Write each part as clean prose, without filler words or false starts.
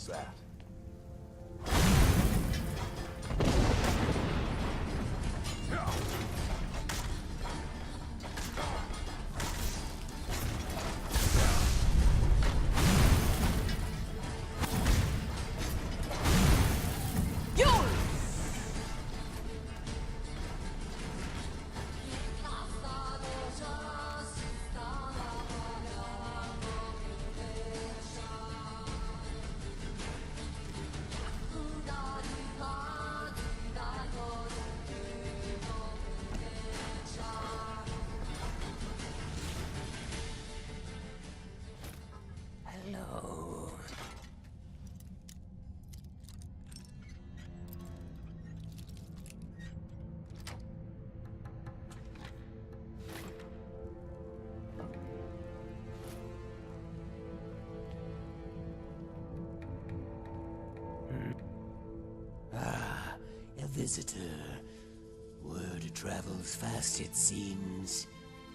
was that? Visitor. Word travels fast, it seems.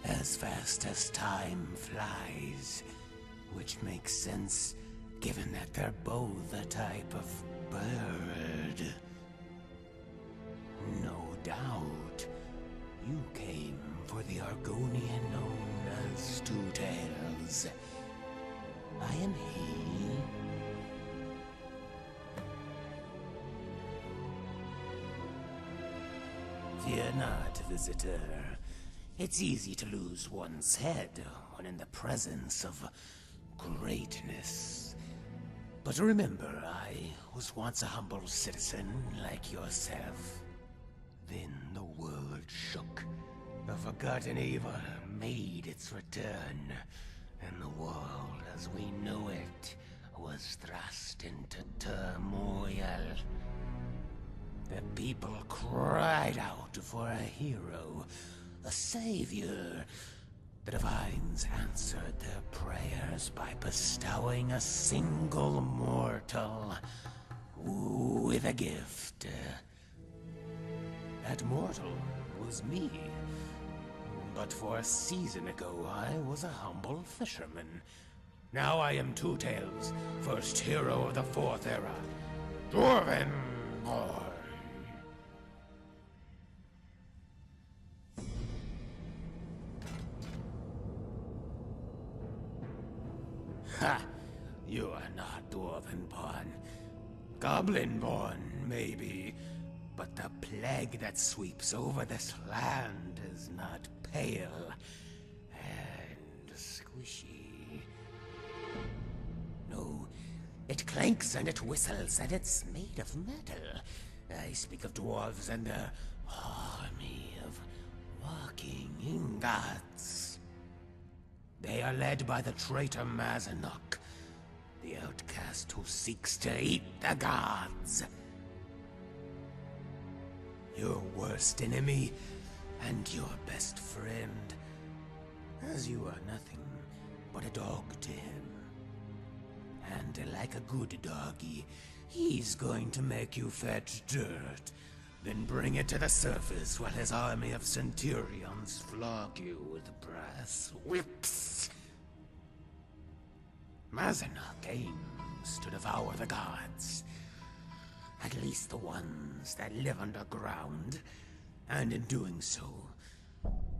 As fast as time flies. Which makes sense, given that they're both a type of bird. No doubt, you came for the Argonian known as Two Tails. I am he. Fear not, visitor. It's easy to lose one's head when in the presence of greatness. But remember, I was once a humble citizen like yourself. Then the world shook. A forgotten evil made its return, and the world as we know it was thrust into turmoil. The people cried out for a hero, a savior. The Divines answered their prayers by bestowing a single mortal with a gift. That mortal was me. But for a season ago, I was a humble fisherman. Now I am Two Tails, first hero of the Fourth Era, Dwarvenborn. Ha! You are not Dwarvenborn. Goblin-born, maybe. But the plague that sweeps over this land is not pale and squishy. No, it clanks and it whistles and it's made of metal. I speak of dwarves and their army of walking ingots. They are led by the traitor Mazunach, the outcast who seeks to eat the gods. Your worst enemy and your best friend, as you are nothing but a dog to him. And like a good doggy, he's going to make you fetch dirt, then bring it to the surface while his army of centurions flog you with brass whips. Mazunach aims to devour the gods, at least the ones that live underground, and in doing so,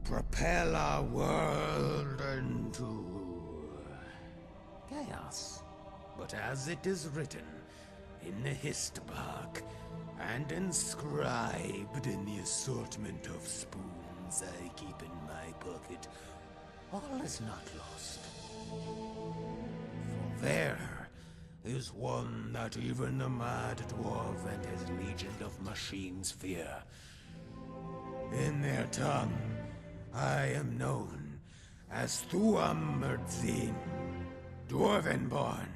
propel our world into chaos. But as it is written in the Histbark, and inscribed in the assortment of spoons I keep in my pocket, all is not lost. For there is one that even the mad dwarf and his legion of machines fear. In their tongue, I am known as Thuammerdzin, Dwarvenborn.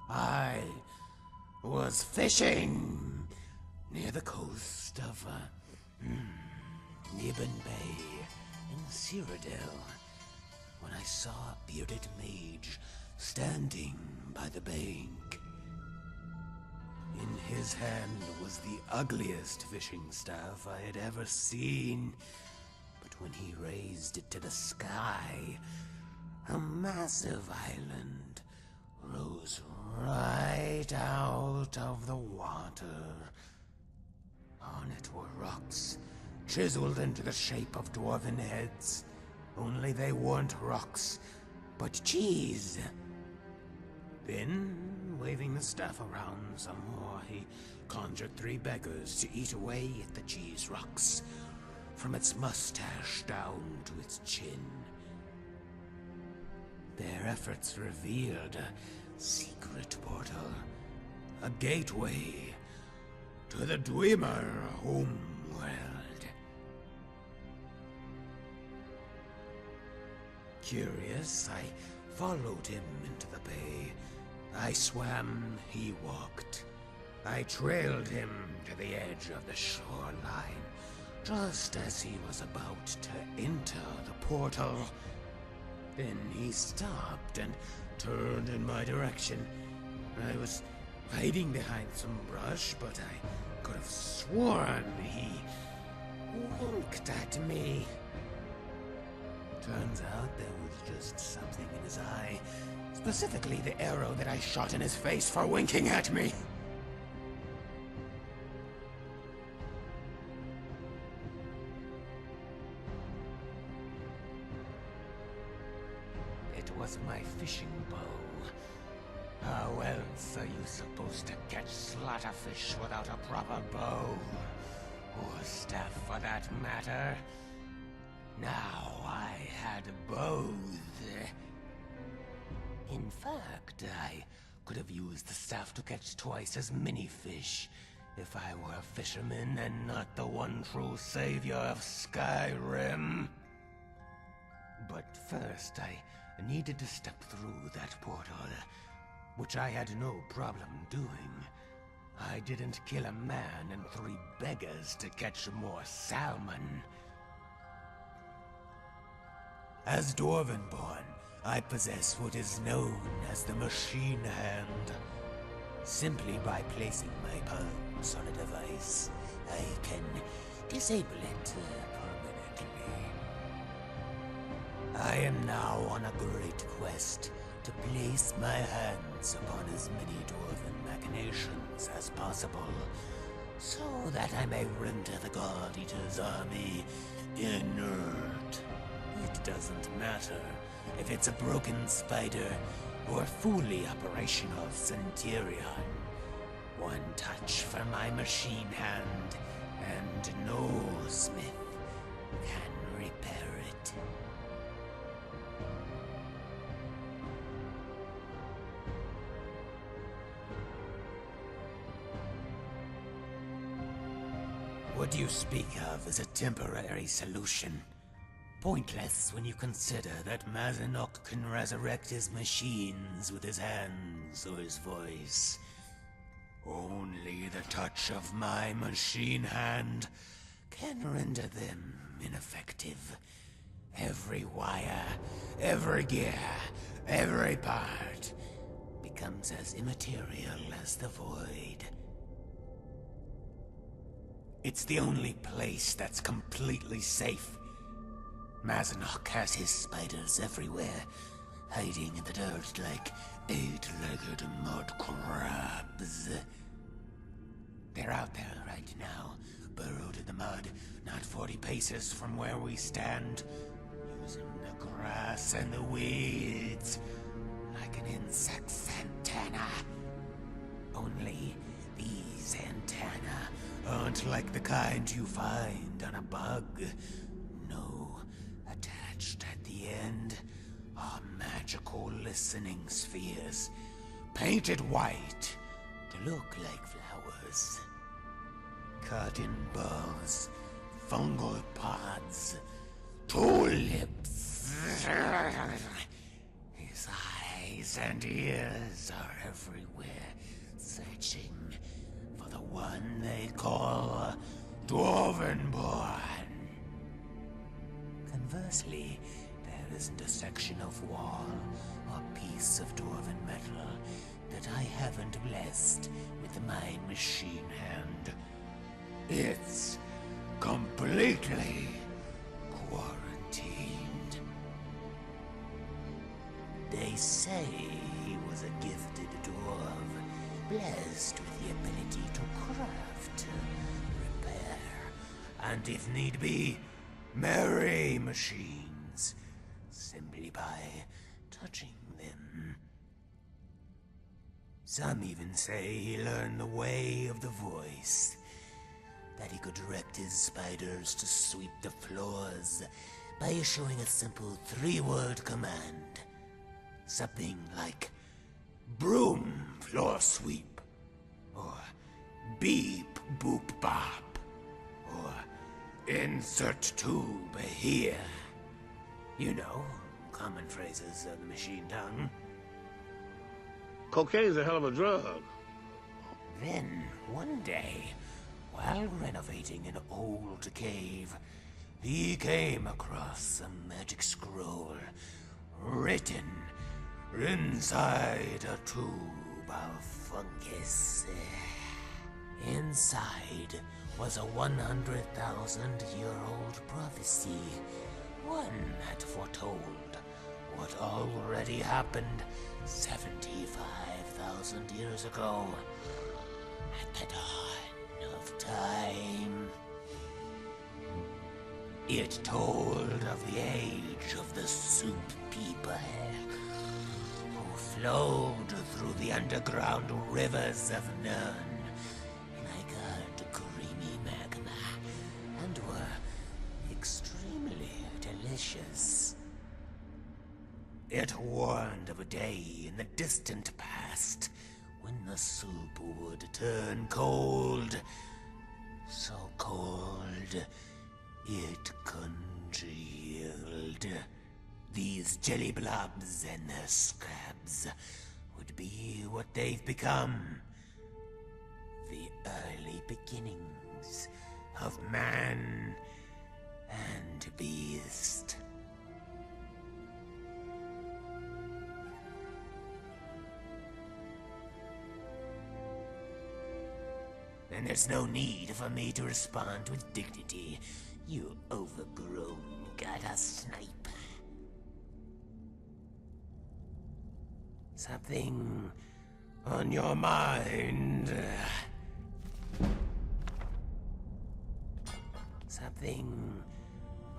I was fishing near the coast of Nibben Bay in Cyrodiil when I saw a bearded mage standing by the bank. In his hand was the ugliest fishing staff I had ever seen, but when he raised it to the sky, a massive island rose right out of the water. On it were rocks, chiseled into the shape of dwarven heads. Only they weren't rocks, but cheese. Then, waving the staff around some more, he conjured 3 beggars to eat away at the cheese rocks, from its mustache down to its chin. Their efforts revealed a secret portal, a gateway to the Dwemer homeworld. Curious, I followed him into the bay. I swam, he walked. I trailed him to the edge of the shoreline, just as he was about to enter the portal. Then he stopped and turned in my direction. I was hiding behind some brush, but I could have sworn he winked at me. Turns out there was just something in his eye. Specifically the arrow that I shot in his face for winking at me. It was my fishing bow. How else are you supposed to catch slaughterfish without a proper bow? Or staff for that matter? Now I had both. In fact, I could have used the staff to catch twice as many fish if I were a fisherman and not the one true savior of Skyrim. But first, I needed to step through that portal, which I had no problem doing. I didn't kill a man and 3 beggars to catch more salmon. As Dwarvenborn, I possess what is known as the Machine Hand. Simply by placing my palms on a device, I can disable it permanently. I am now on a great quest to place my hands upon as many Dwarven machinations as possible, so that I may render the God Eater's army inert. It doesn't matter if it's a broken spider or fully operational Centurion. One touch from my machine hand, and no smith can repair it. What you speak of is a temporary solution. Pointless when you consider that Mazunach can resurrect his machines with his hands or his voice. Only the touch of my machine hand can render them ineffective. Every wire, every gear, every part becomes as immaterial as the void. It's the only place that's completely safe. Mazunach has his spiders everywhere, hiding in the dirt like 8-legged mud crabs. They're out there right now, burrowed in the mud, not 40 paces from where we stand, using the grass and the weeds like an insect's antenna. Only these antennae aren't like the kind you find on a bug. No, attached at the end are magical listening spheres, painted white to look like flowers. Cotton balls, fungal pods, tulips. His eyes and ears are everywhere, searching for the one they call Dwarvenborn. Conversely, there isn't a section of wall or piece of dwarven metal that I haven't blessed with my machine hand. It's completely quarantined. They say he was a gift and if need be, marry machines, simply by touching them. Some even say he learned the way of the voice, that he could direct his spiders to sweep the floors by issuing a simple 3-word command. Something like, broom floor sweep, or beep boop bop, or insert tube here. You know, common phrases of the machine tongue. Cocaine's a hell of a drug. Then, one day, while renovating an old cave, he came across a magic scroll written inside a tube of fungus. Inside was a 100,000-year-old prophecy. One had foretold what already happened 75,000 years ago, at the dawn of time. It told of the age of the soup people, who flowed through the underground rivers of Nern like a creamy magma, and were extremely delicious. It warned of a day in the distant past when the soup would turn cold, so cold it congealed. These jelly blobs and their scabs would be what they've become. The early beginnings of man and beast. And there's no need for me to respond with dignity. You overgrown gutter snipe. Something on your mind? Something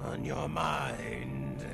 on your mind?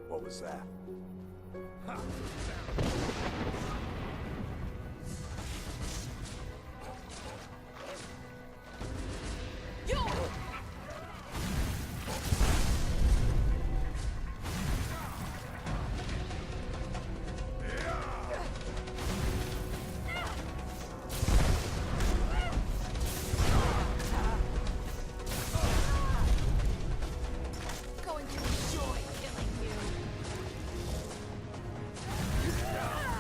What was that? Ha! Going to enjoy killing you. Down.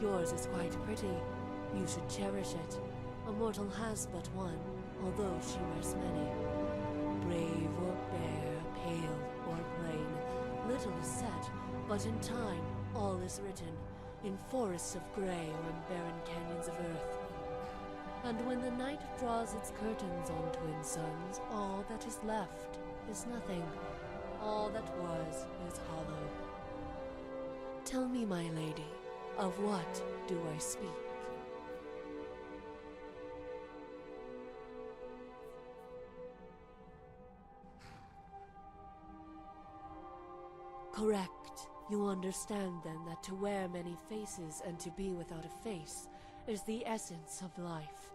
Yours is quite pretty. You should cherish it. A mortal has but one, although she wears many. Brave or bare, pale or plain, little is said, but in time all is written, in forests of grey or in barren canyons of earth. And when the night draws its curtains on twin suns, all that is left is nothing. All that was is hollow. Tell me, my lady, of what do I speak? Correct. You understand then that to wear many faces and to be without a face is the essence of life,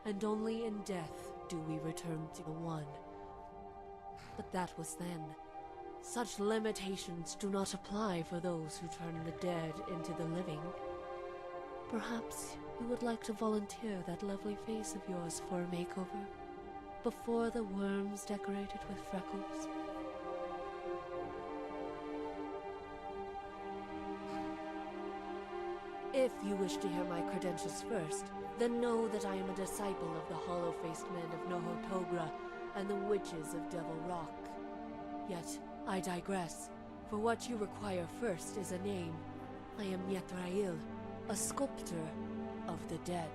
and only in death do we return to the one. But that was then. Such limitations do not apply for those who turn the dead into the living. Perhaps you would like to volunteer that lovely face of yours for a makeover, before the worms decorate it with freckles. If you wish to hear my credentials first, then know that I am a disciple of the hollow-faced men of Nohotogra and the witches of Devil Rock. Yet, I digress, for what you require first is a name. I am Mthancel, a sculptor of the dead.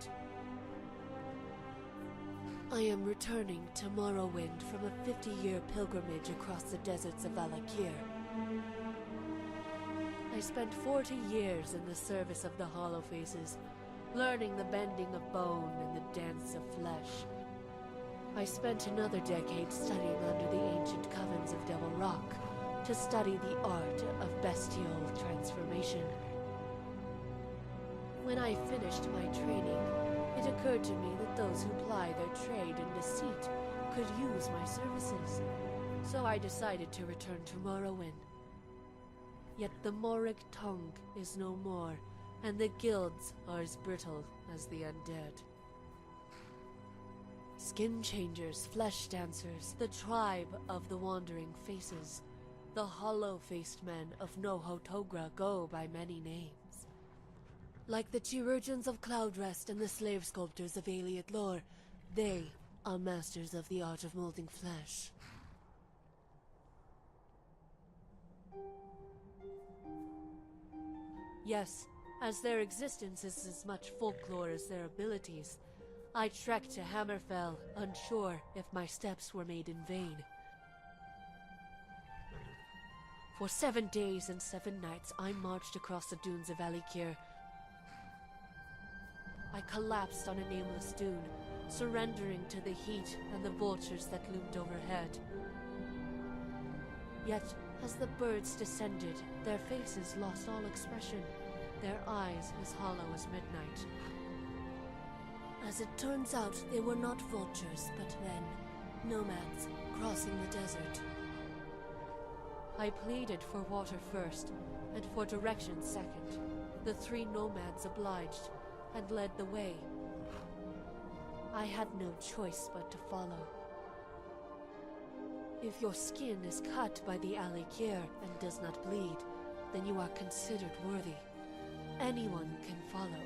I am returning to Morrowind from a 50-year pilgrimage across the deserts of Valakir. I spent 40 years in the service of the Hollow Faces, learning the bending of bone and the dance of flesh. I spent another decade studying under the ancient covens of Devil Rock to study the art of bestial transformation. When I finished my training, it occurred to me that those who ply their trade in deceit could use my services, so I decided to return to Morrowind. Yet the Morrig tongue is no more, and the guilds are as brittle as the undead. Skin changers, flesh dancers, the tribe of the wandering faces, the hollow-faced men of Nohotogra go by many names. Like the chirurgeons of Cloudrest and the slave sculptors of Aliot lore, they are masters of the art of molding flesh. Yes, as their existence is as much folklore as their abilities, I trekked to Hammerfell, unsure if my steps were made in vain. For 7 days and 7 nights, I marched across the dunes of Alikir. I collapsed on a nameless dune, surrendering to the heat and the vultures that loomed overhead. Yet, as the birds descended, their faces lost all expression, their eyes as hollow as midnight. As it turns out, they were not vultures, but men, nomads, crossing the desert. I pleaded for water first, and for direction second. The 3 nomads obliged, and led the way. I had no choice but to follow. If your skin is cut by the Alikir and does not bleed, then you are considered worthy. Anyone can follow.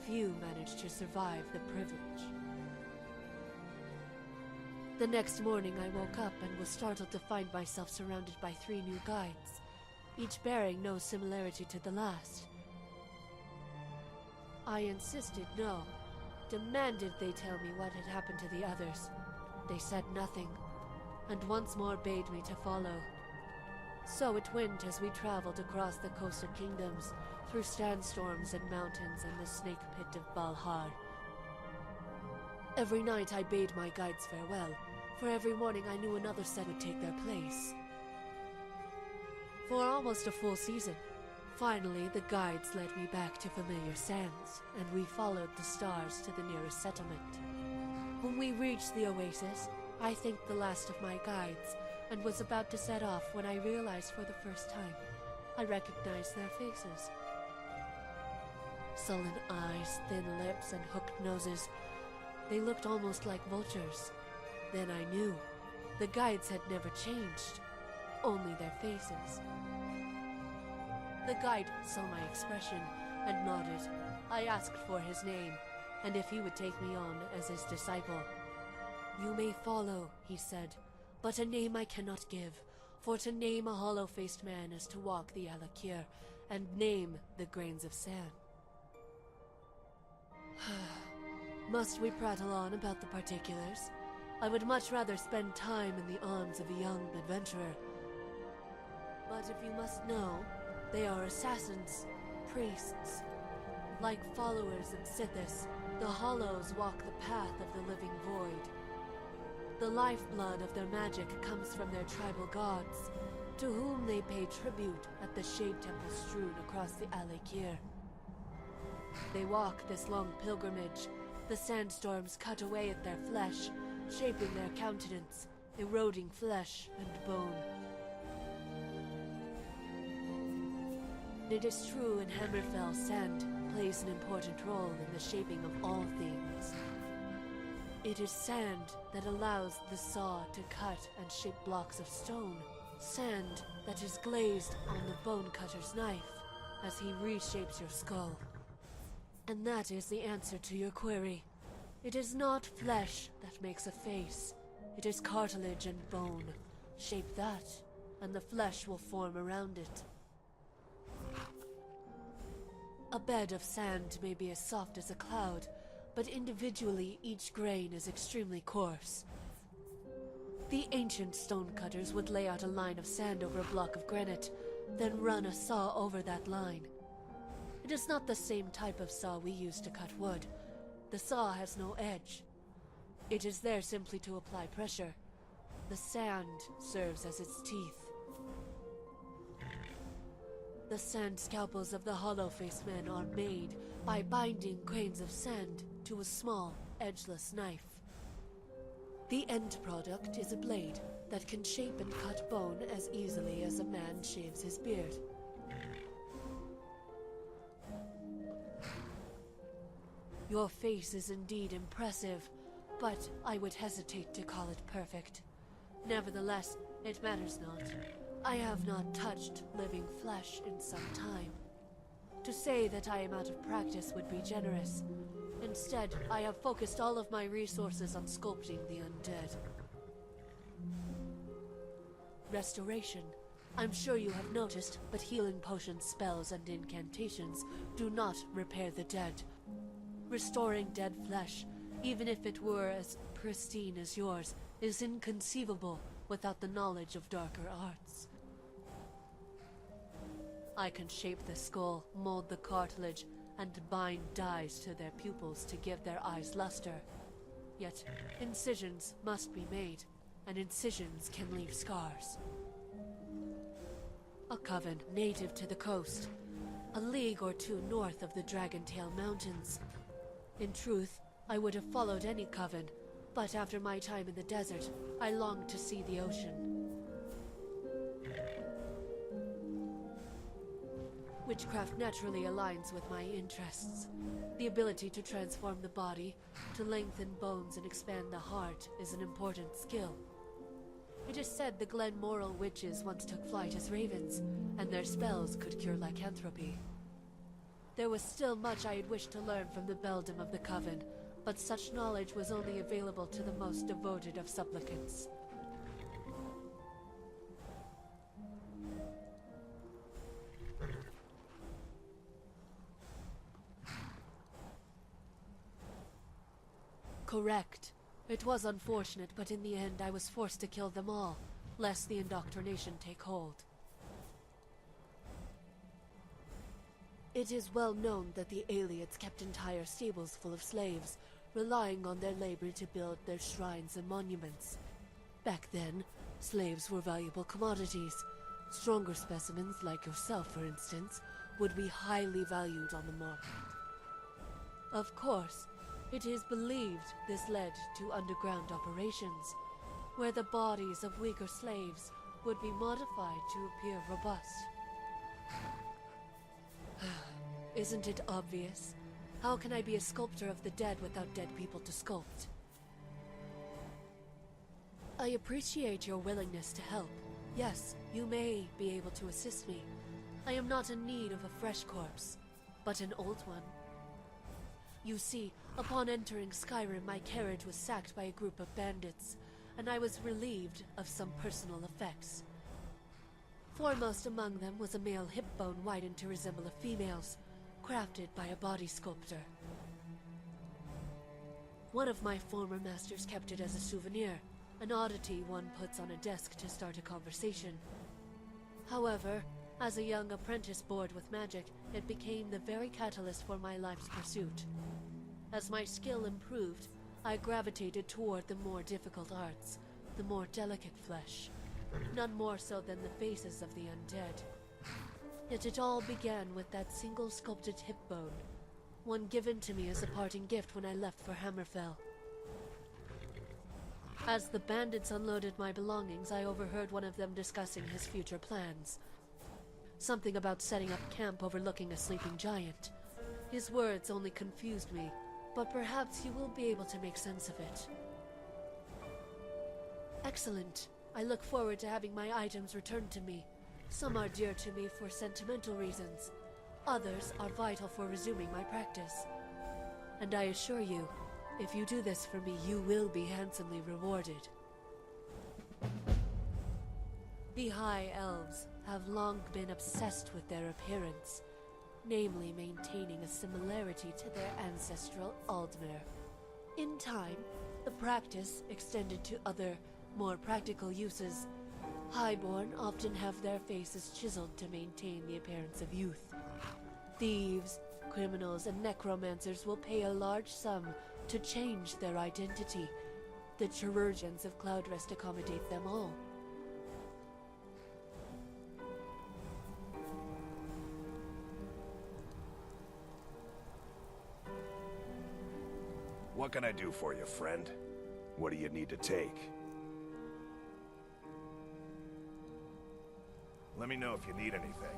Few manage to survive the privilege. The next morning I woke up and was startled to find myself surrounded by 3 new guides, each bearing no similarity to the last. I insisted no, demanded they tell me what had happened to the others. They said nothing, and once more bade me to follow. So it went as we traveled across the coastal kingdoms, through sandstorms and mountains and the snake pit of Balhar. Every night I bade my guides farewell, for every morning I knew another set would take their place. For almost a full season, finally the guides led me back to familiar sands, and we followed the stars to the nearest settlement. When we reached the oasis, I thanked the last of my guides, and was about to set off when I realized for the first time I recognized their faces. Sullen eyes, thin lips, and hooked noses. They looked almost like vultures. Then I knew. The guides had never changed, only their faces. The guide saw my expression and nodded. I asked for his name, and if he would take me on as his disciple. "You may follow," he said, "but a name I cannot give, for to name a hollow-faced man is to walk the Alakir, and name the grains of sand." Must we prattle on about the particulars? I would much rather spend time in the arms of a young adventurer. But if you must know, they are assassins, priests. Like followers of Sithis, the Hollows walk the path of the living void. The lifeblood of their magic comes from their tribal gods, to whom they pay tribute at the Shade Temple strewn across the Alakir. They walk this long pilgrimage. The sandstorms cut away at their flesh, shaping their countenance, eroding flesh and bone. It is true in Hammerfell, sand plays an important role in the shaping of all things. It is sand that allows the saw to cut and shape blocks of stone. Sand that is glazed on the bone cutter's knife as he reshapes your skull. And that is the answer to your query. It is not flesh that makes a face. It is cartilage and bone. Shape that, and the flesh will form around it. A bed of sand may be as soft as a cloud, but individually each grain is extremely coarse. The ancient stonecutters would lay out a line of sand over a block of granite, then run a saw over that line. It is not the same type of saw we use to cut wood. The saw has no edge. It is there simply to apply pressure. The sand serves as its teeth. The sand scalpels of the hollow-faced men are made by binding grains of sand to a small, edgeless knife. The end product is a blade that can shape and cut bone as easily as a man shaves his beard. Your face is indeed impressive, but I would hesitate to call it perfect. Nevertheless, it matters not. I have not touched living flesh in some time. To say that I am out of practice would be generous. Instead, I have focused all of my resources on sculpting the undead. Restoration. I'm sure you have noticed, but healing potions, spells, and incantations do not repair the dead. Restoring dead flesh, even if it were as pristine as yours, is inconceivable without the knowledge of darker arts. I can shape the skull, mold the cartilage, and bind dyes to their pupils to give their eyes luster. Yet, incisions must be made, and incisions can leave scars. A coven native to the coast, a league or two north of the Dragontail Mountains. In truth, I would have followed any coven, but after my time in the desert, I longed to see the ocean. Witchcraft naturally aligns with my interests. The ability to transform the body, to lengthen bones and expand the heart is an important skill. It is said the Glenmoral witches once took flight as ravens, and their spells could cure lycanthropy. There was still much I had wished to learn from the beldam of the coven, but such knowledge was only available to the most devoted of supplicants. Correct. It was unfortunate, but in the end I was forced to kill them all, lest the indoctrination take hold. It is well known that the Aliads kept entire stables full of slaves, relying on their labor to build their shrines and monuments. Back then, slaves were valuable commodities. Stronger specimens, like yourself for instance, would be highly valued on the market. Of course, it is believed this led to underground operations, where the bodies of weaker slaves would be modified to appear robust. Isn't it obvious? How can I be a sculptor of the dead without dead people to sculpt? I appreciate your willingness to help. Yes, you may be able to assist me. I am not in need of a fresh corpse. but an old one. You see, upon entering Skyrim, my carriage was sacked by a group of bandits, and I was relieved of some personal effects. Foremost among them was a male hip bone widened to resemble a female's, crafted by a body sculptor. One of my former masters kept it as a souvenir, an oddity one puts on a desk to start a conversation. However, as a young apprentice bored with magic, it became the very catalyst for my life's pursuit. As my skill improved, I gravitated toward the more difficult arts, the more delicate flesh, none more so than the faces of the undead. Yet it all began with that single sculpted hip bone, one given to me as a parting gift when I left for Hammerfell. As the bandits unloaded my belongings, I overheard one of them discussing his future plans. Something about setting up camp overlooking a sleeping giant. His words only confused me, but perhaps you will be able to make sense of it. Excellent. I look forward to having my items returned to me. Some are dear to me for sentimental reasons. Others are vital for resuming my practice. And I assure you, if you do this for me, you will be handsomely rewarded. The High Elves have long been obsessed with their appearance, namely maintaining a similarity to their ancestral Aldmer. In time, the practice extended to other, more practical uses. Highborn often have their faces chiseled to maintain the appearance of youth. Thieves, criminals, and necromancers will pay a large sum to change their identity. The chirurgeons of Cloudrest accommodate them all. What can I do for you, friend? What do you need to take? Let me know if you need anything.